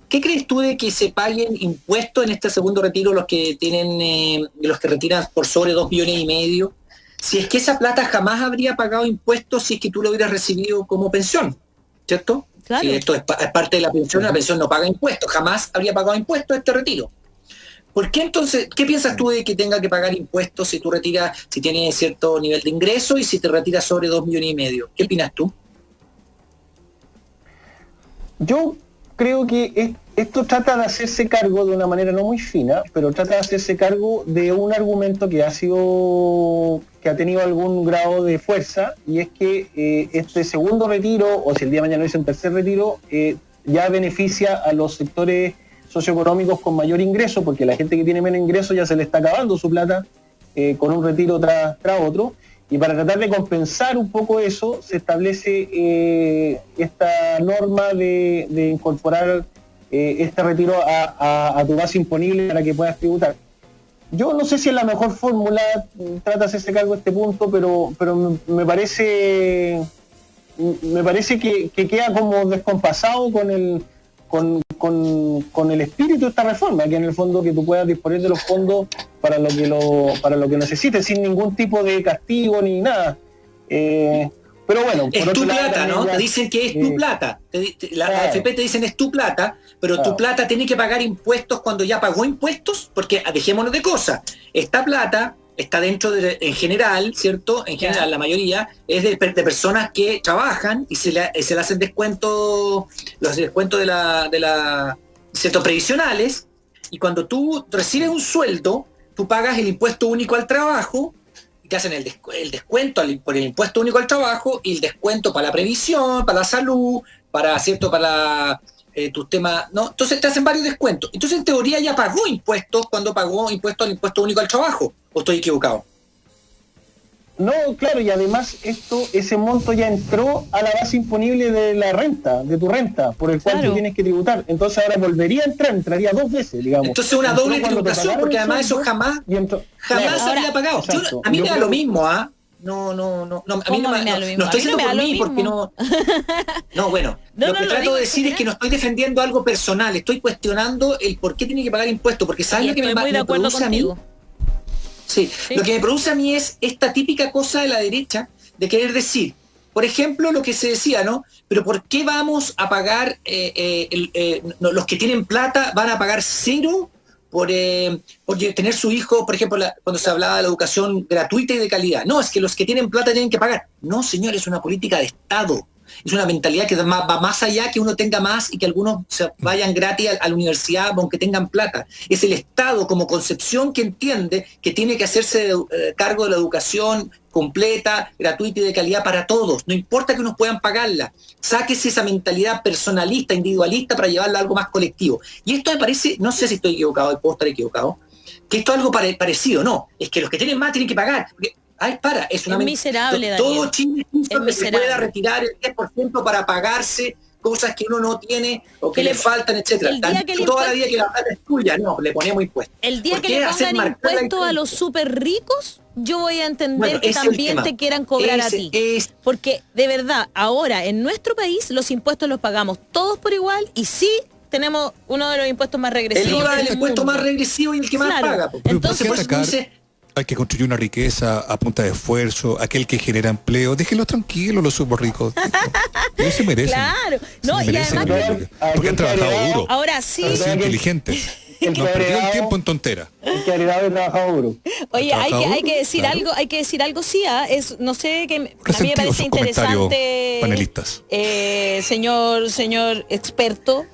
crees tú de que se paguen impuestos en este segundo retiro los que retiran por sobre 2,5 millones? Si es que esa plata jamás habría pagado impuestos si es que tú lo hubieras recibido como pensión, ¿cierto? Claro. Si esto es parte de la pensión no paga impuestos, jamás habría pagado impuestos este retiro. ¿Por qué entonces, qué piensas tú de que tenga que pagar impuestos si tú retiras, si tienes cierto nivel de ingreso y si te retiras sobre 2,5 millones? ¿Qué opinas tú? Yo creo que esto trata de hacerse cargo de una manera no muy fina, pero trata de hacerse cargo de un argumento que ha tenido algún grado de fuerza, y es que este segundo retiro, o si el día de mañana es un tercer retiro, ya beneficia a los sectores socioeconómicos con mayor ingreso, porque la gente que tiene menos ingreso ya se le está acabando su plata con un retiro tras otro. Y para tratar de compensar un poco eso, se establece esta norma de incorporar este retiro a tu base imponible para que puedas tributar. Yo no sé si es la mejor fórmula, trata de hacerse cargo de este punto, pero me parece que queda como descompasado con el espíritu de esta reforma, que en el fondo que tú puedas disponer de los fondos para lo que necesites, sin ningún tipo de castigo ni nada. Pero bueno, es tu plata, ¿no? Te dicen que es tu plata. La AFP te dicen es tu plata, pero tu plata tiene que pagar impuestos cuando ya pagó impuestos, porque dejémonos de cosas. Esta plata está dentro en general, ¿cierto? En general, la mayoría es de personas que trabajan y se le hacen descuentos, los descuentos de la ¿cierto? Previsionales, y cuando tú recibes un sueldo, tú pagas el impuesto único al trabajo, y te hacen el descuento por el impuesto único al trabajo y el descuento para la previsión, para la salud, para, ¿cierto? Para tus temas, ¿no? Entonces te hacen varios descuentos. Entonces en teoría ya pagó impuestos cuando pagó impuesto al impuesto único al trabajo. ¿O estoy equivocado? No, claro, y además ese monto ya entró a la base imponible de la renta, de tu renta, por el cual tú tienes que tributar. Entonces ahora volvería a entraría 2 veces, digamos. Entonces una doble tributación, porque además eso jamás se había pagado. A mí me da lo mismo, ¿ah? No, a mí no me da lo mismo. No estoy diciendo por mí, porque no. No, bueno, lo que trato de decir es que no estoy defendiendo algo personal, estoy cuestionando el por qué tiene que pagar impuestos, porque ¿sabes lo que me produce a mí? Sí, lo que me produce a mí es esta típica cosa de la derecha de querer decir, por ejemplo, lo que se decía, ¿no? Pero ¿por qué vamos a pagar, los que tienen plata van a pagar 0 por tener su hijo, por ejemplo, cuando se hablaba de la educación gratuita y de calidad? No, es que los que tienen plata tienen que pagar. No, señor, es una política de Estado. Es una mentalidad que va más allá, que uno tenga más y que algunos se vayan gratis a la universidad aunque tengan plata. Es el Estado como concepción que entiende que tiene que hacerse cargo de la educación completa, gratuita y de calidad para todos. No importa que unos puedan pagarla. Sáquese esa mentalidad personalista, individualista para llevarla a algo más colectivo. Y esto me parece, no sé si estoy equivocado, y puedo estar equivocado, que esto es algo parecido. No, es que los que tienen más tienen que pagar. Porque, es una miserable, todo Chile que se pueda retirar el 10% para pagarse cosas que uno no tiene o que le faltan, etcétera. Toda la vida que la plata es tuya, no, le ponemos impuestos. El día que le pongan impuestos a los súper ricos, yo voy a entender que también te quieran cobrar a ti. Porque de verdad, ahora en nuestro país los impuestos los pagamos todos por igual, y sí tenemos uno de los impuestos más regresivos. El impuesto más regresivo y el que más paga. Entonces, por eso dice, hay que construir una riqueza a punta de esfuerzo, aquel que genera empleo, déjenlos tranquilos los súper ricos. Ellos se merecen. Claro, no, y además porque han trabajado duro. Ahora sí. Han sido inteligentes. No han perdido el tiempo en tontera. El que ha heredado y trabajado duro. Oye, hay que decir algo, sí, no sé, que a mí me parece interesante, panelistas. Señor experto,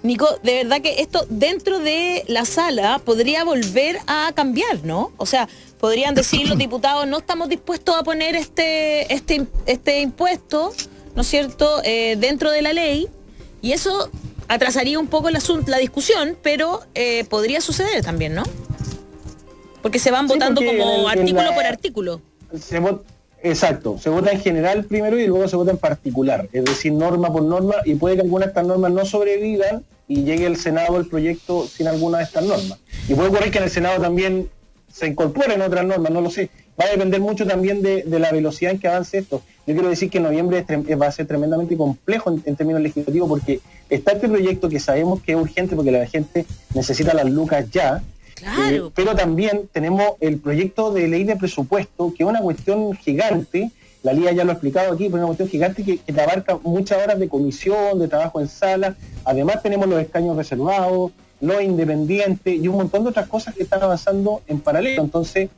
Nico, de verdad que esto dentro de la sala podría volver a cambiar, ¿no? O sea, podrían decir los diputados, no estamos dispuestos a poner este impuesto, ¿no es cierto?, dentro de la ley, y eso atrasaría un poco la discusión, pero podría suceder también, ¿no? Porque se van votando como artículo por artículo. Exacto, se vota en general primero y luego se vota en particular, es decir, norma por norma, y puede que algunas de estas normas no sobrevivan y llegue al Senado el proyecto sin alguna de estas normas. Y puede ocurrir que en el Senado también se incorporen otras normas, no lo sé. Va a depender mucho también de la velocidad en que avance esto. Yo quiero decir que en noviembre va a ser tremendamente complejo en términos legislativos, porque está este proyecto que sabemos que es urgente porque la gente necesita las lucas ya. Claro. Pero también tenemos el proyecto de ley de presupuesto, que es una cuestión gigante. La Lía ya lo ha explicado aquí, pero es una cuestión gigante que te abarca muchas horas de comisión, de trabajo en sala. Además tenemos los escaños reservados, los independientes y un montón de otras cosas que están avanzando en paralelo. Entonces,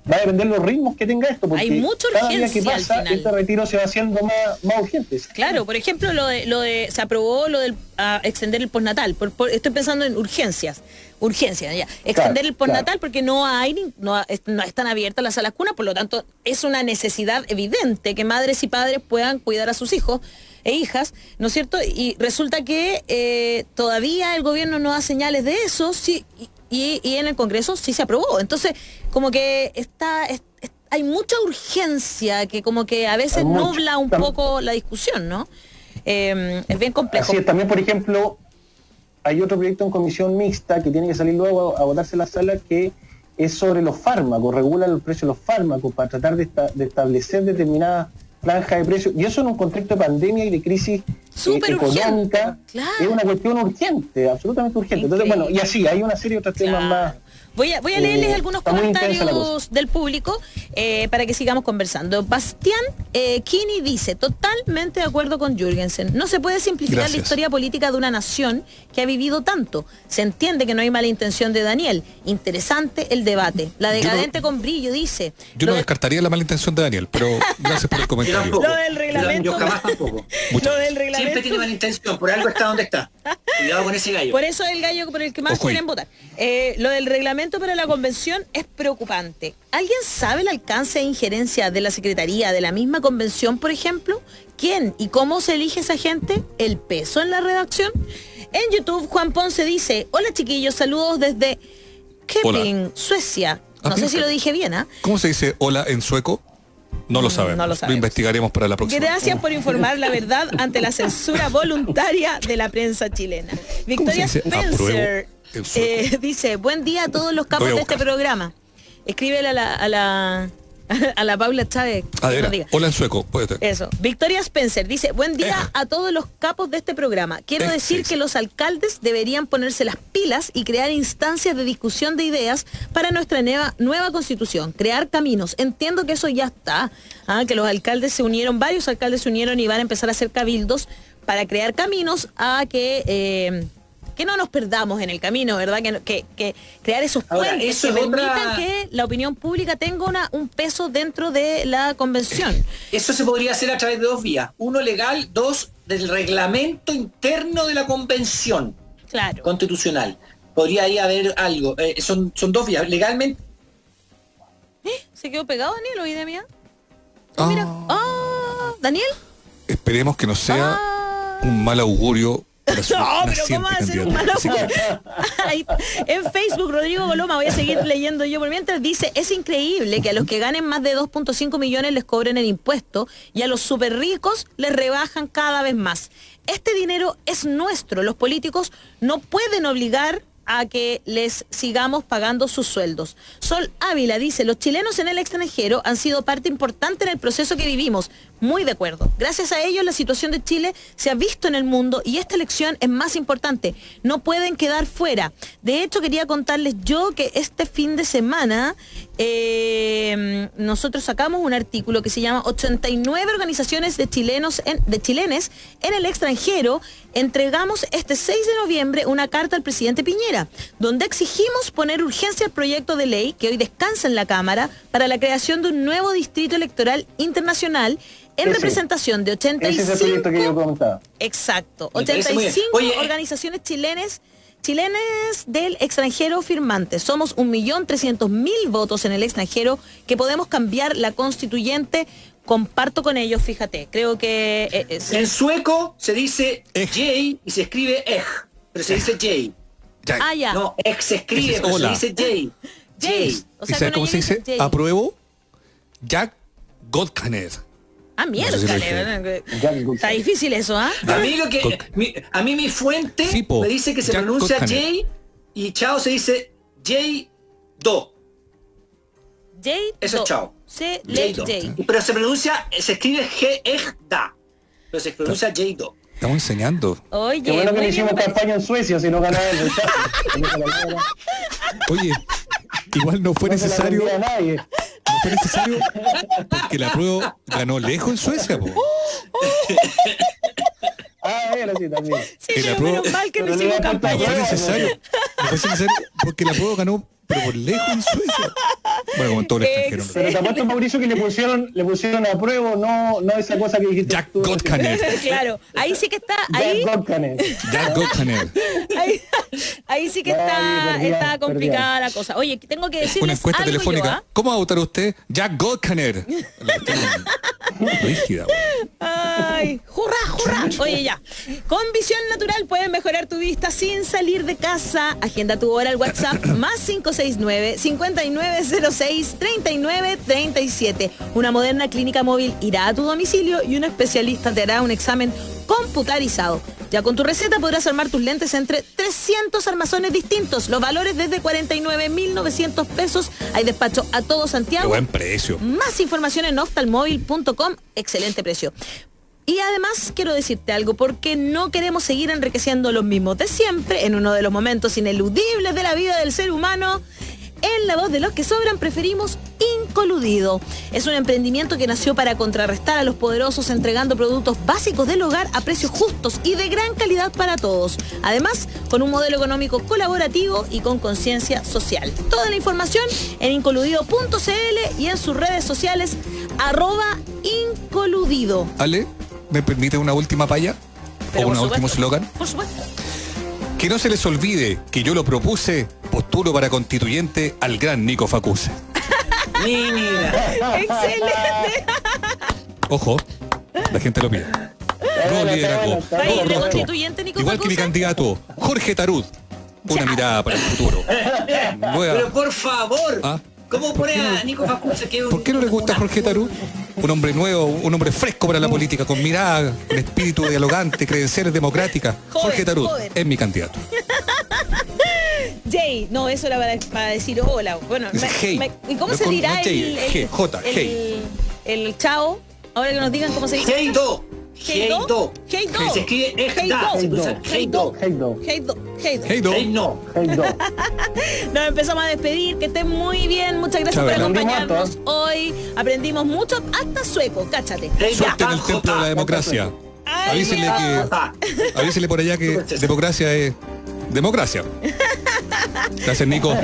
va a depender los ritmos que tenga esto, porque hay mucha cada día que urgencia pasa, al final. este retiro se va haciendo más urgente. Claro, por ejemplo, se aprobó lo del extender el postnatal. Estoy pensando en urgencia, ya. Extender el postnatal porque no están abiertas las salas cunas, por lo tanto, es una necesidad evidente que madres y padres puedan cuidar a sus hijos e hijas, ¿no es cierto? Y resulta que todavía el gobierno no da señales de eso, sí, y en el Congreso sí se aprobó. Entonces, como que hay mucha urgencia que como que a veces nubla un poco la discusión, ¿no? Es bien complejo. Así es, también, por ejemplo, hay otro proyecto en comisión mixta que tiene que salir luego a votarse en la sala, que es sobre los fármacos, regula el precio de los fármacos para tratar de establecer determinadas franjas de precios, y eso en un contexto de pandemia y de crisis económica, claro. Es una cuestión urgente, absolutamente urgente. Entonces, bueno, y así, hay una serie de otros temas más. Voy a leerles algunos comentarios del público para que sigamos conversando. Bastián Kini dice, totalmente de acuerdo con Jürgensen. No se puede simplificar la historia política de una nación que ha vivido tanto. Se entiende que no hay mala intención de Daniel. Interesante el debate. La decadente con brillo dice. Yo no descartaría la mala intención de Daniel, pero gracias por el comentario. Lo del reglamento. Yo jamás tampoco. Lo del reglamento. Siempre tiene mala intención, por algo está donde está. Cuidado con ese gallo. Por eso es el gallo por el que más quieren votar. Lo del reglamento para la convención es preocupante. ¿Alguien sabe el alcance e injerencia de la Secretaría de la misma convención, por ejemplo? ¿Quién y cómo se elige esa gente? ¿El peso en la redacción? En YouTube, Juan Ponce dice, hola chiquillos, saludos desde Köping, Suecia. No sé si lo dije bien, ¿ah? ¿Cómo se dice hola en sueco? No lo sabemos. No lo sabemos. Lo investigaremos para la próxima. Gracias por informar la verdad ante la censura voluntaria de la prensa chilena. Victoria Spencer dice, buen día a todos los capos de este programa. Escríbele a la Paula Chávez. Hola en sueco, puede ser. Eso. Victoria Spencer dice, buen día a todos los capos de este programa. Quiero decir que los alcaldes deberían ponerse las pilas y crear instancias de discusión de ideas para nuestra nueva constitución. Crear caminos. Entiendo que eso ya está. Que los alcaldes se unieron, varios alcaldes se unieron y van a empezar a hacer cabildos para crear caminos a que no nos perdamos en el camino, ¿verdad? Que crear esos puentes que permitan que la opinión pública tenga un peso dentro de la convención. Eso se podría hacer a través de dos vías. Uno legal, dos del reglamento interno de la convención constitucional. Podría ahí haber algo. Son dos vías. Legalmente. ¿Se quedó pegado, Daniel, o idea mía? Mira. ¿Daniel? Esperemos que no sea un mal augurio. No, pero ¿cómo va a ser un malo? En Facebook, Rodrigo Goloma, voy a seguir leyendo yo por mientras, dice, es increíble que a los que ganen más de 2.5 millones les cobren el impuesto y a los súper ricos les rebajan cada vez más. Este dinero es nuestro, los políticos no pueden obligar a que les sigamos pagando sus sueldos. Sol Ávila dice, los chilenos en el extranjero han sido parte importante en el proceso que vivimos. Muy de acuerdo. Gracias a ellos la situación de Chile se ha visto en el mundo y esta elección es más importante. No pueden quedar fuera. De hecho, quería contarles yo que este fin de semana nosotros sacamos un artículo que se llama 89 organizaciones de chilenes en el extranjero. Entregamos este 6 de noviembre una carta al presidente Piñera, donde exigimos poner urgencia al proyecto de ley que hoy descansa en la Cámara para la creación de un nuevo distrito electoral internacional en representación de 85. Ese es el proyecto que yo comentaba. Exacto, 85 organizaciones chilenas del extranjero firmantes. Somos 1.300.000 votos en el extranjero que podemos cambiar la constituyente. Comparto con ellos, fíjate, creo que... En sueco se dice J y se escribe Ej, pero se dice J. Ya. No, Ej se escribe, pero se dice J. J. O sea, ¿cómo se dice? J. Apruebo. Jack Godkanet. Mierda, está difícil eso, ¿ah? A mí mi fuente me dice que se pronuncia J y chao se dice J-Do. Eso es chao. Pero se escribe G-E-D-A. Pero se pronuncia J-Do. Estamos enseñando. Oye, qué bueno que le hicimos campaña en Suecia, si no ganaba el rechazo. Oye, igual no fue necesario. No fue necesario porque la prueba ganó lejos en Suecia, po. Bueno, sí, también. Sí, Que la pero prueba- menos mal que no Pero le hicimos va a faltar No fue campaña. necesario. No fue necesario porque la prueba ganó, pero por lejos en Suecia. Bueno, como en todo el extranjero. ¿no? Pero te apuesto, Mauricio, que le pusieron a prueba, no esa cosa que dijiste. Jack tú. Gotkaner. Claro, ahí sí que está, ahí, Jack Gotkaner. Jack Gotkaner. ahí sí que Ay, está complicada la cosa. Oye, tengo que decirles Una encuesta algo telefónica. yo, ¿ah? ¿Cómo va a votar usted? Jack Gotkaner. Rígida, güey. Ay, ¡hurra, hurra! Oye, ya. Con Visión Natural puedes mejorar tu vista sin salir de casa. Agenda tu hora al WhatsApp más 569-5906-3937. Una moderna clínica móvil irá a tu domicilio y un especialista te hará un examen computarizado. Ya con tu receta podrás armar tus lentes entre 300 armazones distintos. Los valores desde 49.900 pesos. Hay despacho a todo Qué Santiago. buen precio. Más información en oftalmóvil.com. Excelente precio. Y además quiero decirte algo, porque no queremos seguir enriqueciendo los mismos de siempre en uno de los momentos ineludibles de la vida del ser humano. En la voz de los que sobran preferimos Incoludido. Es un emprendimiento que nació para contrarrestar a los poderosos entregando productos básicos del hogar a precios justos y de gran calidad para todos. Además, con un modelo económico colaborativo y con conciencia social. Toda la información en incoludido.cl y en sus redes sociales @incoludido. Ale, ¿me permite una última palla? Pero ¿O un por último supuesto. eslogan? Por supuesto. Que no se les olvide que yo lo propuse, postulo para constituyente al gran Nico Facuse. Mira. Excelente. Ojo, la gente lo pide. Nuevo liderazgo, ¿Va a ir nuevo de rostro. constituyente, Nico Igual que mi Facuse? candidato, Jorge Tarud. Una Ya. mirada para el futuro. Nueva. Pero por favor, Ah. ¿cómo pone a Nico Facuse que es un- ¿Por qué no le gusta una- Jorge Tarud? Un hombre nuevo, un hombre fresco para la política, con mirada, con espíritu dialogante, credenciales democráticas. Joven, Jorge Tarud joven. es mi candidato. Jay, no, eso era para decir hola. Bueno, Dice hey. ¿y cómo No se con- dirá no Jay, G, J, el chao? Ahora que nos digan cómo se dice. Heido. Heido. Heido. Heido. Se escribe Ejda, se usa Heido. Heido. Heido. Heido. Hey, do. No. Heido. Nos empezamos a despedir, que estén muy bien, muchas gracias Chao, por Belén. acompañarnos hoy. Aprendimos mucho, hasta sueco, cáchate. Suerte en el templo de la democracia. Ay, Avísenle que, avísenle por allá que democracia es democracia. Gracias, Nico.